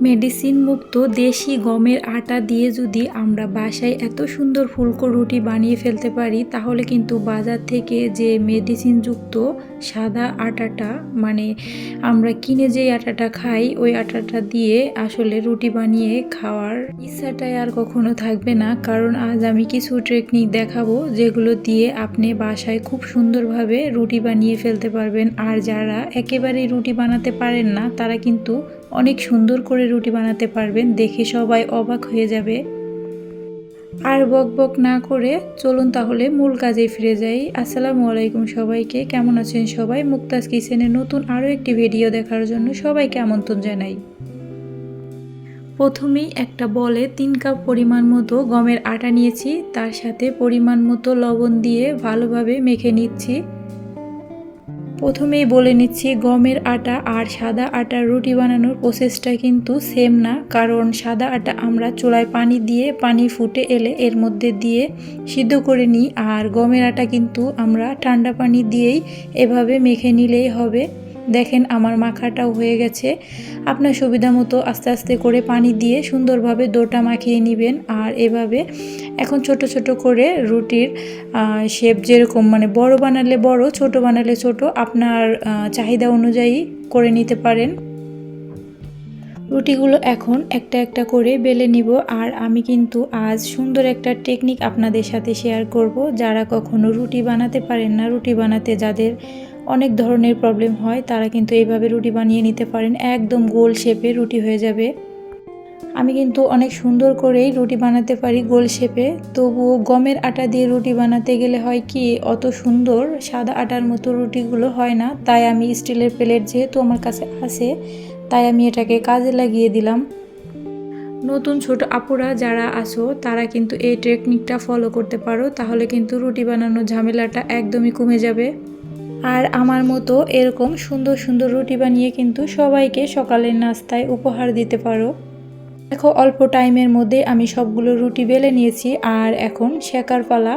Medicine মুক্ত দেশি গমের আটা দিয়ে যদি আমরা বাসায় এত সুন্দর ফুলকো রুটি বানিয়ে ফেলতে পারি, তাহলে কিন্তু বাজার থেকে যে মেডিসিনযুক্ত সাদা আটাটা, মানে আমরা কিনে যেই আটাটা খাই, ওই আটাটা দিয়ে আসলে রুটি বানিয়ে খাওয়ার ইচ্ছাটাই আর কখনো থাকবে না। কারণ আজ আমি কিছু টেকনিক দেখাবো যেগুলো দিয়ে আপনি বাসায় খুব সুন্দরভাবে রুটি বানিয়ে ফেলতে পারবেন। আর যারা একেবারেই রুটি বানাতে পারেন না, তারা কিন্তু অনেক সুন্দর করে রুটি বানাতে পারবেন, দেখে সবাই অবাক হয়ে যাবে। আর বকবক না করে চলুন তাহলে মূল কাজে ফিরে যাই। আসসালামু আলাইকুম সবাইকে, কেমন আছেন সবাই? মুক্তাজ কিচেনের নতুন আরও একটি ভিডিও দেখার জন্য সবাইকে আমন্ত্রণ জানাই। প্রথমেই একটা বলে 3 কাপ পরিমাণ মতো গমের আটা নিয়েছি, তার সাথে পরিমাণ মতো লবণ দিয়ে ভালোভাবে মেখে নিচ্ছি। প্রথমেই বলে নিচ্ছি, গমের আটা আর সাদা আটার রুটি বানানোর প্রসেসটা কিন্তু সেম না। কারণ সাদা আটা আমরা চুলায় পানি দিয়ে, পানি ফুটে এলে এর মধ্যে দিয়ে সিদ্ধ করে নিই, আর গমের আটা কিন্তু আমরা ঠান্ডা পানি দিয়েই এভাবে মেখে নিলেই হবে। দেখেন আমার মাখাটাও হয়ে গেছে। আপনার সুবিধা মতো আস্তে আস্তে করে পানি দিয়ে সুন্দরভাবে ডোটা মাখিয়ে নেবেন। আর এভাবে এখন ছোট ছোট করে রুটির শেপ যেরকম, মানে বড় বানালে বড়, ছোট বানালে ছোট, আপনার চাহিদা অনুযায়ী করে নিতে পারেন। রুটিগুলো এখন একটা একটা করে বেলে নিব। আর আমি কিন্তু আজ সুন্দর একটা টেকনিক আপনাদের সাথে শেয়ার করব। যারা কখনো রুটি বানাতে পারেন না, রুটি বানাতে যাদের অনেক ধরনের প্রবলেম হয়, তারা কিন্তু এইভাবে রুটি বানিয়ে নিতে পারেন। একদম গোল শেপে রুটি হয়ে যাবে। আমি কিন্তু অনেক সুন্দর করেই রুটি বানাতে পারি গোল শেপে। তবুও গমের আটা দিয়ে রুটি বানাতে গেলে হয় কি, অত সুন্দর সাদা আটার মতো রুটিগুলো হয় না। তাই আমি স্টিলের প্লেট যেহেতু আমার কাছে আছে, তাই আমি এটাকে কাজে লাগিয়ে দিলাম। নতুন ছোট আপুরা যারা আছো, তারা কিন্তু এই টেকনিকটা ফলো করতে পারো, তাহলে কিন্তু রুটি বানানোর ঝামেলাটা একদমই কমে যাবে। আর আমার মতো এরকম সুন্দর সুন্দর রুটি বানিয়ে কিন্তু সবাইকে সকালের নাস্তায় উপহার দিতে পারো। দেখো, অল্প টাইমের মধ্যে আমি সবগুলো রুটি বেলে নিয়েছি। আর এখন সেকার পালা।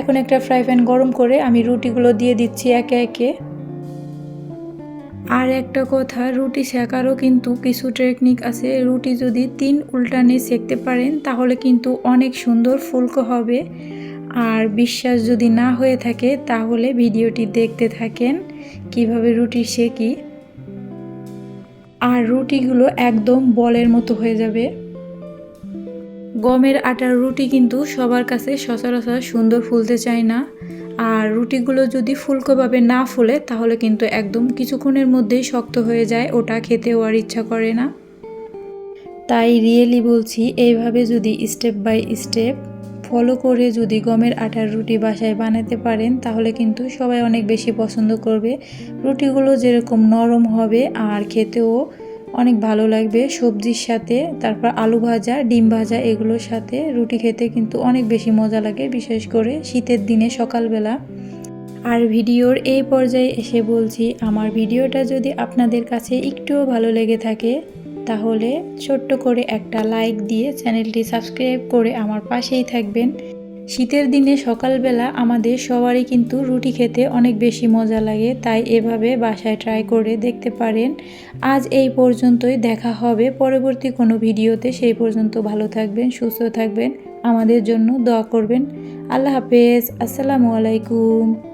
এখন একটা ফ্রাই প্যান গরম করে আমি রুটিগুলো দিয়ে দিচ্ছি একে একে। আর একটা কথা, রুটি সেকারও কিন্তু কিছু টেকনিক আছে। রুটি যদি 3 উল্টানে সেকতে পারেন, তাহলে কিন্তু অনেক সুন্দর ফুলকো হবে। আর বিশ্বাস যদি না হয়ে থাকে, তাহলে ভিডিওটি দেখতে থাকেন কিভাবে রুটি সেকি। আর রুটিগুলো একদম বলের মতো হয়ে যাবে। গমের আটার রুটি কিন্তু সবার কাছে সচরাচর সুন্দর ফুলতে চায় না। আর রুটিগুলো যদি ফুলকোভাবে না ফুলে, তাহলে কিন্তু একদম কিছুক্ষণের মধ্যেই শক্ত হয়ে যায়, ওটা খেতেও আর ইচ্ছা করে না। তাই রিয়েলি বলছি, এইভাবে যদি স্টেপ বাই স্টেপ ফলো করে যদি গমের আটার রুটি বাসায় বানাতে পারেন, তাহলে কিন্তু সবাই অনেক বেশি পছন্দ করবে। রুটিগুলো যেরকম নরম হবে আর খেতেও অনেক ভালো লাগবে সবজির সাথে। তারপর আলু ভাজা, ডিম ভাজা, এগুলোর সাথে রুটি খেতে কিন্তু অনেক বেশি মজা লাগে, বিশেষ করে শীতের দিনে সকালবেলা। আর ভিডিওর এই পর্যায়ে এসে বলছি, আমার ভিডিওটা যদি আপনাদের কাছে একটুও ভালো লেগে থাকে, তাহলে ছোট্ট করে একটা লাইক দিয়ে চ্যানেলটি সাবস্ক্রাইব করে আমার পাশেই থাকবেন। শীতের দিনে সকালবেলা আমাদের সবারই কিন্তু রুটি খেতে অনেক বেশি মজা লাগে, তাই এভাবে বাসায় ট্রাই করে দেখতে পারেন। আজ এই পর্যন্তই, দেখা হবে পরবর্তী কোনো ভিডিওতে। সেই পর্যন্ত ভালো থাকবেন, সুস্থ থাকবেন, আমাদের জন্য দোয়া করবেন। আল্লাহ হাফেজ, আসসালামু আলাইকুম।